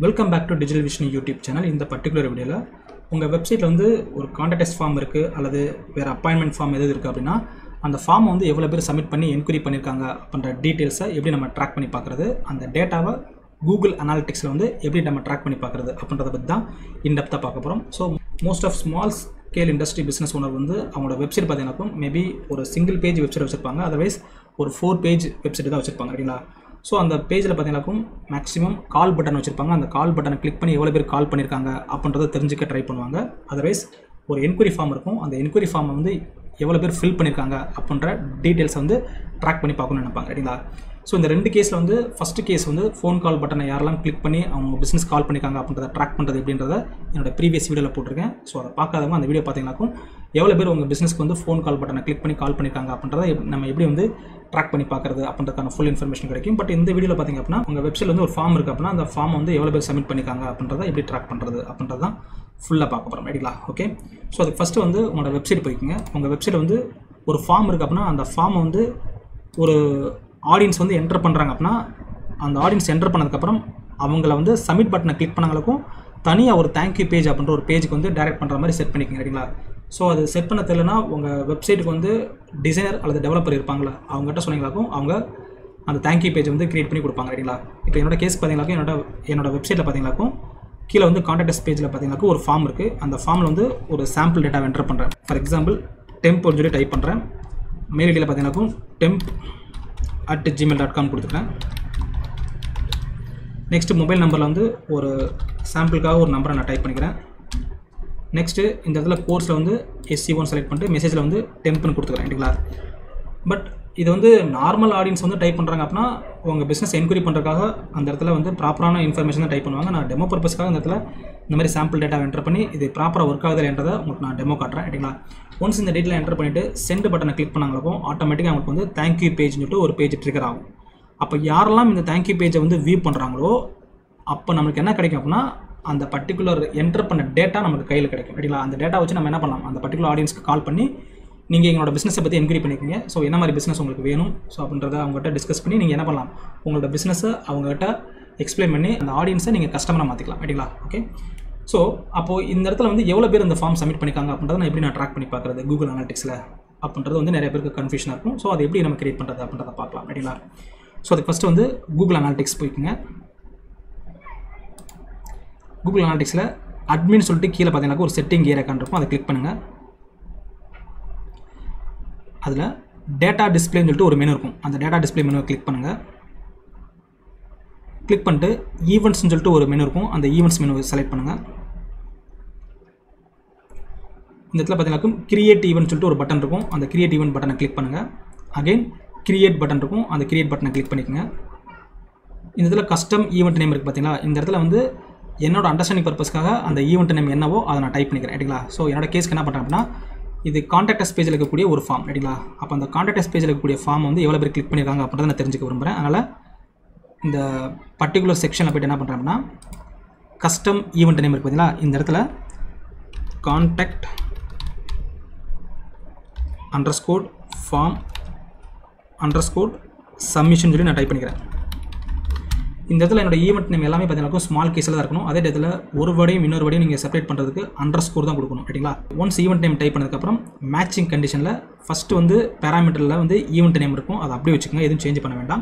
Welcome back to digital vision YouTube channel. இந்த particular வீடியோவில் உங்கள் வெப்சைட்டில் வந்து ஒரு கான்டாக்ட் ஃபார்ம் இருக்குது அல்லது வேறு அப்பாயின்மெண்ட் ஃபார்ம் எது இருக்குது அப்படின்னா அந்த ஃபார்மை வந்து எவ்வளோ பேர் சப்மிட் பண்ணி என்கொயரி பண்ணியிருக்காங்க அப்படின்ற டீட்டெயில்ஸை எப்படி நம்ம ட்ராக் பண்ணி பார்க்குறது, அந்த டேட்டாவை கூகுள் அனாலிட்டிக்ஸில் வந்து எப்படி நம்ம ட்ராக் பண்ணி பார்க்குறது அப்படின்றத பற்றி தான் இன்டெப்த்தாக பார்க்க போகிறோம். So most of small scale industry business owner வந்து அவங்களோட வெப்சைட் பார்த்தீங்கன்னாக்கும் மேபி ஒரு சிங்கிள் பேஜ் வெப்சைட் வச்சுருப்பாங்க, அதர்வைஸ் ஒரு 4 பேஜ் வெப்சைட் தான் வச்சுருப்பாங்க சரிங்களா. ஸோ அந்த பேஜில் பார்த்தீங்கன்னாக்கும் மேக்ஸிமம் கால் பட்டன் வச்சுருப்பாங்க. அந்த கால் பட்டனை கிளிக் பண்ணி எவ்வளோ பேர் கால் பண்ணியிருக்காங்க அப்படின்றத தெரிஞ்சுக்க ட்ரை பண்ணுவாங்க. அதர்வைஸ் ஒரு என்கொயரி ஃபார்ம் இருக்கும், அந்த என்கொயரி ஃபார்மை வந்து எவ்வளோ பேர் ஃபில் பண்ணியிருக்காங்க அப்படின்ற டீட்டெயில்ஸை வந்து ட்ராக் பண்ணி பார்க்கணும்னு நினைப்பாங்க சரிங்களா. ஸோ இந்த 2 கேஸில் வந்து ஃபஸ்ட்டு கேஸ் வந்து ஃபோன் கால் பட்டனை யாரெல்லாம் கிளிக் பண்ணி அவங்க பிஸ்னஸ் கால் பண்ணியிருக்காங்க அப்படின்றத ட்ராக் பண்ணுறது எப்படின்றத என்னோட ப்ரீவியஸ் வீடியோவில் போட்டிருக்கேன். ஸோ அதை பார்க்காதவங்க அந்த வீடியோ பார்த்தீங்கன்னாக்கும் எவ்வளோ பேர் உங்கள் பிஸ்னஸ்க்கு வந்து ஃபோன் கால் பட்டனை கிளிக் பண்ணி கால் பண்ணியிருக்காங்க அப்படின்றத நம்ம எப்படி வந்து ட்ராக் பண்ணி பார்க்குறது அப்படின்றதுக்கான ஃபுல் இன்ஃபர்மேஷன் கிடைக்கும். பட் இந்த வீடியோவில் பார்த்திங்க அப்படின்னா உங்கள் வெப்சைட்டில் வந்து ஒரு ஃபார்ம் இருக்குது அப்படின்னா அந்த ஃபார்ம் வந்து எவ்வளோ பேர் சப்மிட் பண்ணியிருக்காங்க அப்படின்றத எப்படி ட்ராக் பண்ணுறது அப்படின்றது தான் ஃபுல்லாக பார்க்க போகிறோம் ரைட்டுங்களா. ஓகே, ஸோ அதுக்கு ஃபஸ்ட்டு வந்து உங்களோட வெப்சைட் போய்க்குங்க. உங்கள் வெப்சைட்டில் வந்து ஒரு ஃபார்ம் இருக்குது அப்படின்னா அந்த ஃபார்மை வந்து ஒரு ஆடியன்ஸ் வந்து என்டர் பண்ணுறாங்க அப்படின்னா அந்த ஆடியன்ஸ் என்டர் பண்ணதுக்கப்புறம் அவங்கள வந்து சப்மிட் பட்டனை கிளிக் பண்ணவங்களுக்கும் தனியாக ஒரு தேங்க்யூ பேஜ் அப்படின்ற ஒரு பேஜுக்கு வந்து டைரக்ட் பண்ணுற மாதிரி செட் பண்ணிக்கங்க சரிங்களா. ஸோ அது செட் பண்ண தெரியலனா உங்கள் வெப்சைட்டுக்கு வந்து டிசைனர் அல்லது டெவலப்பர் இருப்பாங்களா, அவங்ககிட்ட சொன்னீங்களாக்கும் அவங்க அந்த தேங்க்யூ பேஜ் வந்து க்ரியேட் பண்ணி கொடுப்பாங்க சரிங்களா. இப்போ என்னோட கேஸ் பார்த்தீங்கன்னாக்கும் என்னோட வெப்சைட்டில் பார்த்தீங்கன்னாக்கும் கீழே வந்து கான்டாக்ட் பேஜில் பார்த்தீங்கன்னாக்கும் ஒரு ஃபார்ம் இருக்குது. அந்த ஃபார்மில் வந்து ஒரு சாம்பிள் டேட்டா என்டர் பண்ணுறேன். ஃபார் எக்ஸாம்பிள் டெம்ப் சொல்லி டைப் பண்ணுறேன். மெயில் ஐடியில் பார்த்தீங்கன்னாக்கும் temp@gmail.com கொடுத்துருக்கேன். நெக்ஸ்ட்டு மொபைல் நம்பரில் வந்து ஒரு சாம்பிளுக்காக ஒரு நம்பரை நான் டைப் பண்ணிக்கிறேன். நெக்ஸ்ட்டு இந்த இடத்துல கோர்ஸில் வந்து SC1 செலக்ட் பண்ணிட்டு மெசேஜில் வந்து டெம்ப்னு கொடுத்துக்கிறேன் சரிங்களா. பட் இது வந்து நார்மல் ஆடியன்ஸ் வந்து டைப் பண்ணுறாங்க அப்படின்னா உங்கள் பிஸ்னஸ் என்கொயரி பண்ணுறதுக்காக அந்த இடத்துல வந்து ப்ராப்பரான இன்ஃபர்மேஷன் தான் டைப் பண்ணுவாங்க. நான் டெமோ பர்பஸ்க்காக இந்த இடத்துல இந்த மாதிரி சாம்பிள் டேட்டா என்டர் பண்ணி இது ப்ராப்பராக ஒர்க் ஆகுதுன்றதை உங்களுக்கு நான் டெமோ காட்டுறேன் சரிங்களா. ஒன்ஸ் இந்த டீட்டெயில் என்டர் பண்ணிவிட்டு சென்ட் பட்டனை கிளிக் பண்ணாங்களுக்கும் ஆட்டோமேட்டிக்காக அவங்களுக்கு வந்து தேங்க்யூ பேஜ்னு சொல்லிட்டு ஒரு பேஜ் ட்ரிகர் ஆகும். அப்போ யாரெல்லாம் இந்த தேங்க்யூ பேஜை வந்து வியூ பண்ணுறாங்களோ அப்போ நம்மளுக்கு என்ன கிடைக்கும் அப்படின்னா அந்த பர்டிகுலர் என்டர் பண்ண டேட்டா நமக்கு கையில் கிடைக்கும் சரிங்களா. அந்த டேட்டா வச்சு நம்ம என்ன பண்ணலாம், அந்த பர்டிகுலர் ஆடியன்ஸ்க்கு கால் பண்ணி நீங்கள் எங்களோட பிஸ்னஸை பற்றி என்கொயரி பண்ணியிருக்கீங்க, ஸோ என்ன மாதிரி பிஸ்னஸ் உங்களுக்கு வேணும் ஸோ அப்படின்றத அவங்ககிட்ட டிஸ்கஸ் பண்ணி நீங்கள் என்ன பண்ணலாம், உங்களோட பிஸ்னஸை அவங்ககிட்ட எக்ஸ்பிளைன் பண்ணி அந்த ஆடியன்ஸை நீங்கள் கஸ்டமராக மாற்றிக்கலாம் சரிங்களா. ஓகே, ஸோ அப்போது இந்த இடத்துல வந்து எவ்வளோ பேர் இந்த ஃபார்ம் சப்மிட் பண்ணியிருக்காங்க அப்படின்றத நான் எப்படி நான் ட்ராக் பண்ணி பார்க்குறது கூகுள் அனாலிட்டிக்ஸில் அப்படின்றது வந்து நிறைய பேருக்கு கன்ஃபியூஷனாக இருக்கும். ஸோ அதை எப்படி நம்ம கிரியேட் பண்ணுறது அப்படின்றத பார்க்கலாம் சரிங்களா. ஸோ அதுக்கு ஃபஸ்ட்டு வந்து கூகுள் அனாலிட்டிக்ஸ் போய்க்குங்க. கூகுள் அனாலிட்டிக்ஸில் அட்மின் சொல்லிட்டு கீழே பார்த்தீங்கன்னா ஒரு செட்டிங் ஏரியாக்கான் இருக்கும், அதை கிளிக் பண்ணுங்கள். அதில் டேட்டா டிஸ்பிளேன்னு சொல்லிட்டு ஒரு மெனு இருக்கும், அந்த டேட்டா டிஸ்பிளே மெனுவை கிளிக் பண்ணுங்கள். கிளிக் பண்ணிட்டு ஈவெண்ட்ஸ்னு சொல்லிட்டு ஒரு மெனு இருக்கும், அந்த ஈவெண்ட்ஸ் மெனுவை செலக்ட் பண்ணுங்கள். இந்த இடத்துல பார்த்தீங்கன்னா கிரியேட் ஈவெண்ட் சொல்லிட்டு ஒரு பட்டன் இருக்கும், அந்த கிரியேட் ஈவெண்ட் பட்டனை கிளிக் பண்ணுங்கள். அகைன் கிரியேட் பட்டன் இருக்கும், அந்த கிரியேட் பட்டனை கிளிக் பண்ணிக்கோங்க. இந்த இடத்துல கஸ்டம் ஈவெண்ட் நேம் இருக்குது பார்த்தீங்களா, இந்த இடத்துல வந்து என்னோட அண்டர்ஸ்டாண்டிங் பர்பஸ்க்காக அந்த ஈவெண்ட் நேம் என்னவோ அதை நான் டைப் பண்ணிக்கிறேன் சரிங்களா. ஸோ என்னோட கேஸ்க்கு என்ன பண்ணுறேன் அப்படின்னா இது கான்டாக்ட் பேஜில் இருக்கக்கூடிய ஒரு ஃபார்ம் சரிங்களா. அப்போ அந்த கான்டாக்ட் பேஜில் இருக்கக்கூடிய ஃபார்ம் வந்து எவ்வளோ பேர் கிளிக் பண்ணியிருக்காங்க அப்படின்றத நான் தெரிஞ்சுக்க விரும்புகிறேன். அதனால் இந்த பர்டிகுலர் செக்ஷனில் போய்ட்டு என்ன பண்ணுறேன் அப்படின்னா கஸ்டம் ஈவெண்ட் நேம் இருக்குது பார்த்தீங்களா, இந்த இடத்துல கான்டாக்ட் _form_ submission சொல்லி நான் டைப் பண்ணிக்கிறேன். இந்த இடத்துல என்னோட ஈவெண்ட் நேம் எல்லாமே பார்த்தீங்கன்னா ஸ்மால் கேஸில் தான் இருக்கணும். அதே இடத்துல ஒரு வேர்டையும் இன்னொரு வேர்டையும் நீங்கள் செப்பரேட் பண்ணுறதுக்கு _ தான் கொடுக்கணும் சரிங்களா. ஒன்ஸ் ஈவெண்ட் நேம் டைப் பண்ணதுக்கப்புறம் மேட்சிங் கண்டிஷனில் ஃபஸ்ட்டு வந்து பேராமீட்டரில் வந்து ஈவெண்ட் நேம் இருக்கும், அதை அப்படியே வச்சுக்கோங்க, எதுவும் சேஞ்ச் பண்ண வேண்டாம்.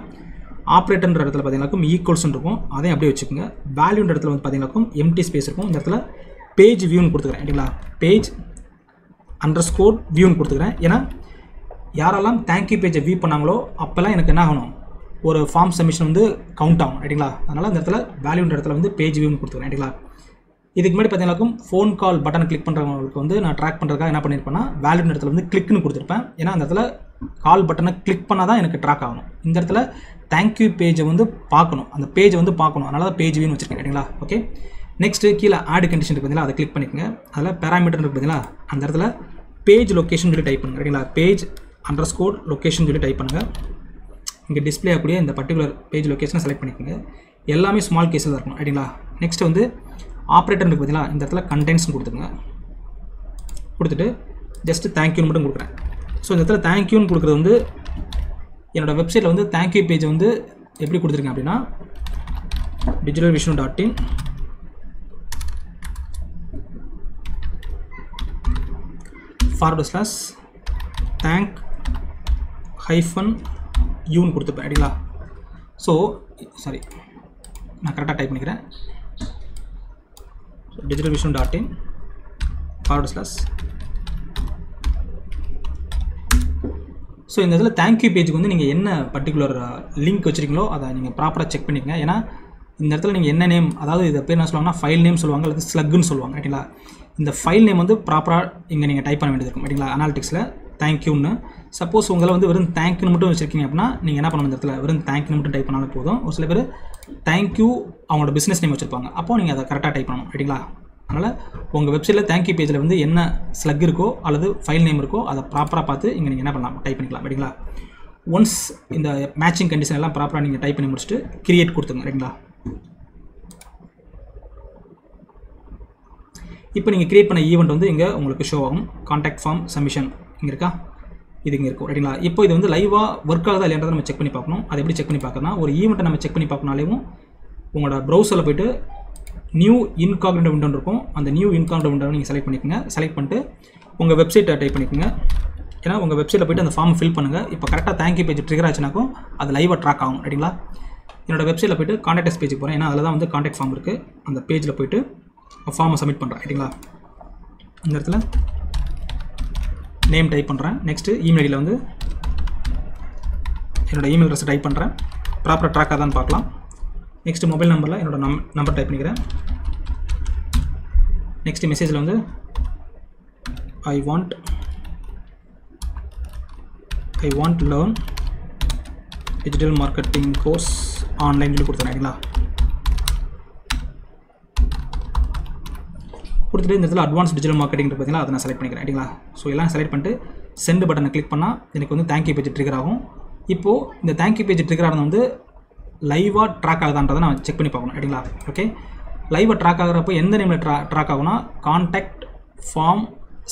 ஆப்ரேட்டர்ன்ற இடத்துல பார்த்தீங்கன்னா ஈக்குவல்ஸ்னு இருக்கும், அதையும் அப்படியே வச்சுக்கோங்க. வேல்யூன்ற இடத்துல வந்து பார்த்தீங்கன்னா எம்டி ஸ்பேஸ் இருக்கும், இந்த இடத்துல பேஜ் வியூன்னு கொடுத்துக்கிறேன் சரிங்களா. பேஜ் _viewன்னு கொடுத்துக்கிறேன். ஏன்னா யாரெல்லாம் தேங்க்யூ பேஜை வியூ பண்ணாங்களோ அப்போல்லாம் எனக்கு என்ன ஆகணும், ஒரு ஃபார்ம் சப்மிஷன் வந்து கவுண்ட் ஆகும் ரைட்டுங்களா. அதனால் இந்த இடத்துல வேல்யூன்ற இடத்துல வந்து பேஜ் வியூன்னு கொடுத்துக்கிறேன் ரைட்டுங்களா. இதுக்கு முன்னாடி பார்த்தீங்கன்னாக்கும் ஃபோன் கால் பட்டன் கிளிக் பண்ணுறவங்களுக்கு வந்து நான் ட்ராக் பண்ணுறதுக்காக என்ன பண்ணியிருப்பேன்னா வேல்யூன்ற இடத்துல வந்து கிளிக்னு கொடுத்துருப்பேன். ஏன்னா அந்த இடத்துல கால் பட்டனை கிளிக் பண்ணால் தான் எனக்கு ட்ராக் ஆகணும். இந்த இடத்துல தேங்க்யூ பேஜை வந்து பார்க்கணும், அந்த பேஜை வந்து பார்க்கணும், அதனால தான் பேஜ் வியூன்னு வச்சுருக்கேன் ரைட்டுங்களா. ஓகே, நெக்ஸ்ட்டு கீழே ஆட் கண்டிஷன் இருக்குது பார்த்தீங்களா, அதை கிளிக் பண்ணிக்கோங்க. அதில் பேராமீட்டர் இருக்குது பார்த்தீங்களா, அந்த இடத்துல பேஜ் லொக்கேஷன் சொல்லி டைப் பண்ணுங்கள் ரைட்டுங்களா. பேஜ் _location சொல்லி டைப் பண்ணுங்கள். இங்கே டிஸ்பிளே ஆகக்கூடிய இந்த பர்டிகுலர் பேஜ் லொக்கேஷனை செலக்ட் பண்ணிக்கோங்க. எல்லாமே ஸ்மால் கேஸில் தான் இருக்கணும் ரைட்டுங்களா. நெக்ஸ்ட் வந்து ஆப்ரேட்டர் இருக்குது பார்த்தீங்களா, இந்த இடத்துல கண்டென்ட்ஸ் கொடுத்துருங்க. கொடுத்துட்டு ஜஸ்ட்டு தேங்க்யூன்னு மட்டும் கொடுக்குறேன். ஸோ இந்த இடத்துல தேங்க்யூன்னு கொடுக்குறது வந்து என்னோடய வெப்சைட்டில் வந்து தேங்க்யூ பேஜ் வந்து எப்படி கொடுத்துருக்கேன் அப்படின்னா digitalvision.in thank hyphen யூன்னு கொடுத்துப்பேன் சரிங்களா. ஸோ சாரி நான் கரெக்டாக டைப் பண்ணிக்கிறேன். digitalvision.in /. ஸோ இந்த இதில் தேங்க்யூ பேஜுக்கு வந்து நீங்கள் என்ன பர்டிகுலர் லிங்க் வச்சுருக்கீங்களோ அதை நீங்கள் ப்ராப்பராக செக் பண்ணிக்கங்க. ஏன்னா இந்த இடத்துல நீங்கள் என்ன நேம், அதாவது இதை பேர் என்ன சொல்லுவாங்கன்னா ஃபைல் நேம் சொல்லுவாங்க அல்லது ஸ்லக்குன்னு சொல்லுவாங்க ரைட்டுங்களா. இந்த ஃபைல் நேம் வந்து ப்ராப்பராக இங்கே நீங்கள் டைப் பண்ண வேண்டியது இருக்கும் ரைட்டுங்களா. அனாலிட்டிக்ஸில் தேங்க்யூன்னு சப்போஸ் உங்களை வந்து வெறும் தேங்க்யூன்னு மட்டும் வச்சுருக்கீங்க அப்படின்னா நீங்கள் என்ன பண்ணணும், இந்த இடத்துல வெறும் தேங்க்யூன்னு மட்டும் டைப் பண்ணாலும் போதும். ஒரு சில பேர் தேங்க்யூ அவங்களோட பிஸ்னஸ் நேம் வச்சுருப்பாங்க, அப்போது நீங்கள் அதை கரெக்டாக டைப் பண்ணணும் ரைட்டுங்களா. அதனால் உங்கள் வெப்சைட்டில் தேங்க்யூ பேஜில் வந்து என்ன ஸ்லக் இருக்கோ அல்லது ஃபைல் நேம் இருக்கோ அதை ப்ராப்பராக பார்த்து இங்கே நீங்கள் என்ன பண்ணலாம், டைப் பண்ணிக்கலாம் ரைட்டுங்களா. ஒன்ஸ் இந்த மேட்சிங் கண்டிஷன் எல்லாம் ப்ராப்பராக நீங்கள் டைப் பண்ணி முடிச்சுட்டு கிரியேட் கொடுத்துங்க ரைட்டுங்களா. இப்போ நீங்கள் கிரியேட் பண்ண ஈவெண்ட் வந்து இங்கே உங்களுக்கு ஷோ ஆகும். கான்டாக்ட் ஃபார்ம் சப்மிஷன் இங்கே இருக்கா, இது இங்கே இருக்கும் ரைட்டுங்களா. இப்போ இது வந்து லைவாக ஒர்க் ஆகுதா இல்லைன்றதை நம்ம செக் பண்ணி பார்க்கணும். அதை எப்படி செக் பண்ணி பார்க்கணும்னா, ஒரு ஈவெண்ட்டை நம்ம செக் பண்ணி பார்க்கணுனாலேயும் உங்களோட ப்ரௌசரில் போய்ட்டு நியூ இன்காக்னிட்டோ விண்டோ இருக்கும். அந்த நியூ இன்காக்னிட்டோ விண்டோவை நீங்கள் செலக்ட் பண்ணிக்கோங்க. செலக்ட் பண்ணிட்டு உங்கள் வெப்சைட்டை டைப் பண்ணிக்கோங்க. ஏன்னா உங்கள் வெப்சைட்டில் போய்ட்டு அந்த ஃபார்ம் ஃபில் பண்ணுங்கள். இப்போ கரெக்டாக தேங்க்யூ பேஜ் ட்ரிகர் ஆச்சுனாக்கும் அது லைவாக ட்ராக் ஆகும் ரைட்டுங்களா. என்னோட வெப்சைட்டில் போய்ட்டு கான்டாக்ட் பேஜுக்கு போகிறேன். ஏன்னா அதில் தான் வந்து கான்டாக்ட் ஃபார்ம் இருக்குது. அந்த பேஜில் போய்ட்டு ஃபார்மை சப்மிட் பண்ணுறேன் ரைட்டுங்களா. இந்த இடத்துல நேம் டைப் பண்ணுறேன். நெக்ஸ்ட்டு இமெயில் ஐடியில் வந்து என்னோடய இமெயில் அட்ரஸ் டைப் பண்ணுறேன். ப்ராப்பராக ட்ராக் ஆகாதான்னு பார்க்கலாம். நெக்ஸ்ட்டு மொபைல் நம்பரில் என்னோட நம்பர் டைப் பண்ணிக்கிறேன். நெக்ஸ்ட்டு மெசேஜில் வந்து I want learn digital marketing course online சொல்லி கொடுத்தேன் ரைட்டுங்களா. கொடுத்துட்டு இந்த இடத்துல அட்வான்ஸ் டிஜிட்டல் மார்க்கெட்டிங் பார்த்தீங்கன்னா அதை நான் செலக்ட் பண்ணிக்கிறேன் ரைட்டுங்களா. ஸோ எல்லாம் செலக்ட் பண்ணிட்டு சென்ட் பட்டனை கிளிக் பண்ணால் எனக்கு வந்து தேங்க்யூ பேஜ் ட்ரிகர் ஆகும். இப்போது இந்த தேங்க்யூ பேஜ் ட்ரிகர் ஆனது வந்து லைவாக ட்ராக் ஆகுதான்றதை நான் செக் பண்ணி பார்க்கணும் ரைட்டுங்களா. ஓகே, லைவாக ட்ராக் ஆகிறப்போ எந்த நேமில் ட்ராக் ஆகும்னா கான்டாக்ட் ஃபார்ம்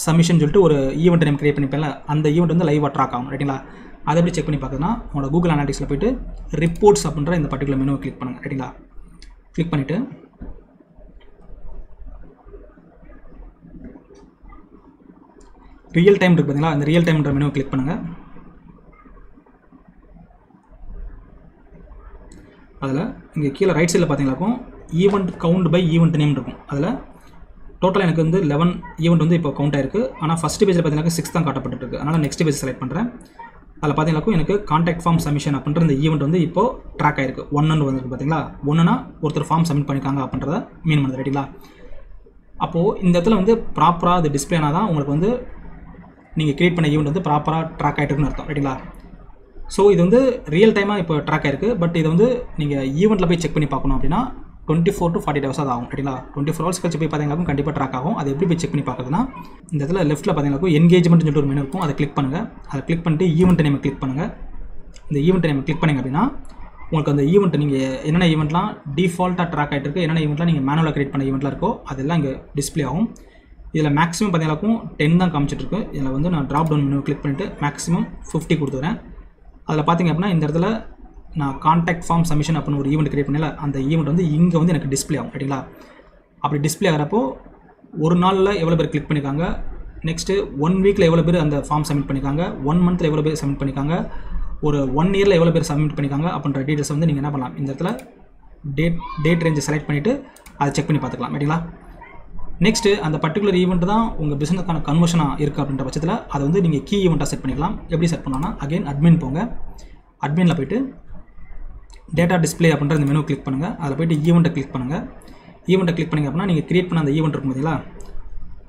சப்மிஷன் சொல்லிட்டு ஒரு ஈவெண்ட் நேம் கிரியேட் பண்ணிப்பேன்ல, அந்த ஈவெண்ட் வந்து லைவாக ட்ராக் ஆகும் ரைட்டுங்களா. அதை எப்படி செக் பண்ணி பார்க்குறதுனா உங்களோட கூகுள் அனாலிட்டிக்ஸில் போய்ட்டு ரிப்போர்ட்ஸ் அப்படின்ற இந்த பர்டிகுலர் மெனுவை கிளிக் பண்ணுங்கள் ரைட்டுங்களா. கிளிக் பண்ணிவிட்டு ரியல் டைம் இருக்குது பார்த்தீங்களா, அந்த ரியல் டைம்ன்ற மெனுவை கிளிக் பண்ணுங்கள். அதில் இங்கே கீழே ரைட் சைடில் பார்த்தீங்களாக்கும் event count by event name இருக்கும். அதில் டோட்டலாக எனக்கு வந்து 11 ஈவெண்ட் வந்து இப்போ கவுண்ட் ஆயிருக்கு. ஆனால் ஃபஸ்ட்டு பேஜில் பார்த்தீங்கன்னா 6 தான் காட்டப்பட்டுருக்கு. அதனால் நெக்ஸ்ட் பேஜ் செலக்ட் பண்ணுறேன். அதில் பார்த்தீங்களாக்கும் எனக்கு கான்டாக்ட் ஃபார்ம் சப்மிஷன் அப்படின்ற இந்த ஈவெண்ட் வந்து இப்போ ட்ராக் ஆயிருக்கு. 1 வந்து பார்த்தீங்களா, 1னா ஒருத்தர் ஃபார்ம் சப்மிட் பண்ணியிருக்காங்க அப்படின்றத மீன் பண்ணுது ரைட்டுங்களா. அப்போது இந்த இடத்துல வந்து ப்ராப்பராக அது டிஸ்பிளே ஆனால் தான் உங்களுக்கு வந்து நீங்கள் கிரியேட் பண்ண ஈவெண்ட் வந்து ப்ராப்பராக ட்ராக் ஆகிட்டுருக்குன்னு அர்த்தம் ரைட்டுங்களா. ஸோ இது வந்து ரியல் டைமாக இப்போ ட்ராக் ஆயிருக்கு. பட் இது வந்து நீங்கள் ஈவெண்ட்டில் போய் செக் பண்ணி பார்க்கணும் அப்படின்னா 24 to 48 hours ஆகும் ரைட்டுங்களா. 24 hours கழிச்சு போய் பார்த்தீங்கன்னாக்கும் கண்டிப்பாக ட்ராக் ஆகும். அது எப்படி போய் செக் பண்ணி பார்க்குறதுனா இந்த இடத்துல லெஃப்ட்டில் பார்த்தீங்கன்னாக்கும் என்கேஜ்மெண்ட்னு சொல்லிட்டு ஒரு மெனு இருக்கும். அதை கிளிக் பண்ணுங்கள். அதை கிளிக் பண்ணிட்டு ஈவெண்ட் நேமை கிளிக் பண்ணுங்கள். இந்த ஈவெண்ட் நேமை கிளிக் பண்ணிங்க அப்படின்னா உங்களுக்கு அந்த ஈவெண்ட் நீங்கள் என்னென்ன ஈவெண்ட்லாம் டிஃபால்ட்டாக ட்ராக் ஆகிட்டு இருக்குது, என்னென்ன ஈவெண்ட்லாம் நீங்கள் மேனுவலாக கிரியேட் பண்ண ஈவெண்ட்லாம் இருக்கோ அதெல்லாம் இங்கே டிஸ்பிளே ஆகும். இதில் மேக்ஸிமம் பார்த்தீங்கன்னாக்கும் 10 தான் காமிச்சிட்ருக்கு. இதில் வந்து நான் ட்ராப் டவுன் மெனு கிளிக் பண்ணிவிட்டு மேக்ஸிமம் 50 கொடுத்துக்கிறேன். அதில் பார்த்தீங்க அப்படின்னா இந்த இடத்துல நான் கான்டாக்ட் ஃபார்ம் சப்மிஷன் அப்படின்னு ஒரு ஈவெண்ட் கிரியேட் பண்ணல, அந்த ஈவெண்ட் வந்து இங்கே வந்து எனக்கு டிஸ்பிளே ஆகும் ரைட்டுங்களா. அப்படி டிஸ்பிளே ஆகிறப்போ ஒரு நாளில் எவ்வளோ பேர் கிளிக் பண்ணியிருக்காங்க, நெக்ஸ்ட்டு 1 வீக்கில் எவ்வளோ பேர் அந்த ஃபார்ம் சப்மிட் பண்ணியிருக்காங்க, 1 மந்த்தில் எவ்வளோ பேர் சப்மிட் பண்ணியிருக்காங்க, ஒரு 1 இயரில் எவ்வளோ பேர் சப்மிட் பண்ணியிருக்காங்க அப்படின்ற டீட்டெயில்ஸ் வந்து நீங்கள் என்ன பண்ணலாம், இந்த இடத்துல டேட் ரேஞ்சை செலக்ட் பண்ணிவிட்டு அதை செக் பண்ணி பார்த்துக்கலாம் ரைட்டுங்களா. நெக்ஸ்ட்டு அந்த பர்டிகுலர் ஈவெண்ட் தான் உங்கள் பிஸ்னஸ்க்கான கன்வர்ஷனாக இருக்குது அப்படின்ற பட்சத்தில் அதை வந்து நீங்கள் கீ ஈவெண்ட்டாக செட் பண்ணிக்கலாம். எப்படி செட் பண்ணலாம்னா அகைன் அட்மின் போங்க. அட்மினில் போய்ட்டு டேட்டா டிஸ்பிளே அப்படின்ற இந்த மெனு கிளிக் பண்ணுங்கள். அதில் போய்ட்டு ஈவெண்ட்டை கிளிக் பண்ணுங்கள். ஈவெண்ட்டை கிளிக் பண்ணிங்க அப்படின்னா நீங்கள் கிரியேட் பண்ண அந்த ஈவெண்ட் இருக்கும் பார்த்தீங்களா.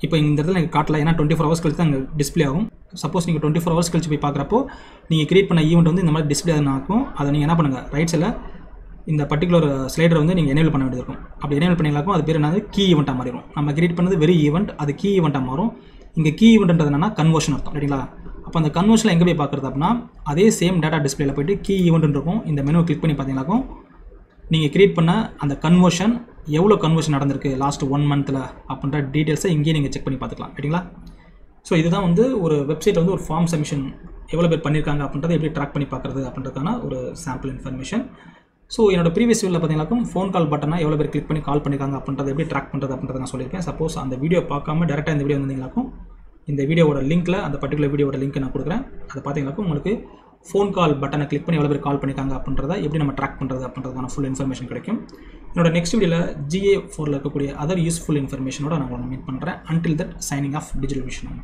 இப்போ இந்த இடத்துல எனக்கு காட்டல, ஏன்னா 24 hours கழிச்சு தான் அங்கே டிஸ்பிளே ஆகும். சப்போஸ் நீங்கள் 24 hours கழிச்சு போய் பார்க்குறப்போ நீங்கள் கிரியேட் பண்ண ஈவெண்ட் வந்து இந்த மாதிரி டிஸ்பிளே ஆகும். அதை நீங்கள் என்ன பண்ணுங்கள், ரைட் சைடில் இந்த பர்டிகுலர் ஸ்லைடரை வந்து நீங்கள் எனேபிள் பண்ண வேண்டியது இருக்கும். அப்படி எனேபிள் பண்ணிங்களாக்கும் அது பேர் என்னது, கீ ஈவெண்ட்டாக மாறிடும். நம்ம கிரியேட் பண்ணது வெரி ஈவெண்ட், அது கீ ஈவெண்ட்டாக மாறும். இங்கே கீ ஈவெண்ட்ன்றது என்னன்னா கன்வர்ஷன் அர்த்தம் ரைட்டுங்களா. அப்போ அந்த கன்வர்ஷனில் எங்கே போய் பார்க்குறது அப்படின்னா அதே சேம் டேட்டா டிஸ்பிளேல போய்ட்டு கீ ஈவெண்ட் இருக்கும். இந்த மெனுவை கிளிக் பண்ணி பார்த்தீங்களாக்கும் நீங்கள் கிரியேட் பண்ண அந்த கன்வர்ஷன் எவ்வளோ கன்வர்ஷன் நடந்திருக்கு லாஸ்ட் 1 மந்தில் அப்படின்ற டீட்டெயில்ஸை இங்கேயே நீங்கள் செக் பண்ணி பார்த்துக்கலாம் ரைட்டுங்களா. ஸோ இதுதான் வந்து ஒரு வெப்சைட்டில் வந்து ஒரு ஃபார்ம் சப்மிஷன் எவ்வளோ பேர் பண்ணியிருக்காங்க அப்படின்றத எப்படி ட்ராக் பண்ணி பார்க்குறது அப்படின்றதுக்கான ஒரு சாம்பிள் இன்ஃபர்மேஷன். ஸோ என்னோட ப்ரீவியஸ் வீடியோவில் பார்த்தீங்கன்னாக்கும் ஃபோன் கால் பட்டனா எவ்வளோ பேர் கிளிக் பண்ணி கால் பண்ணியிருக்காங்க அப்படின்றத எப்படி ட்ராக் பண்ணுறது அப்படின்றத நான் சொல்லியிருக்கேன். சப்போஸ் அந்த வீடியோ பார்க்காம டேரெக்டாக இந்த வீடியோ வந்தீங்களாக்கும் இந்த வீடியோவோட லிங்க்கில் அந்த பர்டிகுலர் வீடியோட லிங்க் நான் கொடுக்குறேன். அதை பார்த்தீங்கன்னாக்கா உங்களுக்கு ஃபோன் கால் பட்டனை கிளிக் பண்ணி எவ்வளோ பேர் கால் பண்ணியிருக்காங்க அப்படின்றத எப்படி நம்ம ட்ராக் பண்ணுறது அப்படின்றதுக்கான ஃபுல் இன்ஃபர்மேஷன் கிடைக்கும். என்னோட நெக்ஸ்ட் வீடியோவில் GA4ல் இருக்கக்கூடிய அதர் யூஸ்ஃபுல் இன்ஃபர்மேஷனோட நான் உங்களை மீட் பண்ணுறேன். Until that signing off digital vision.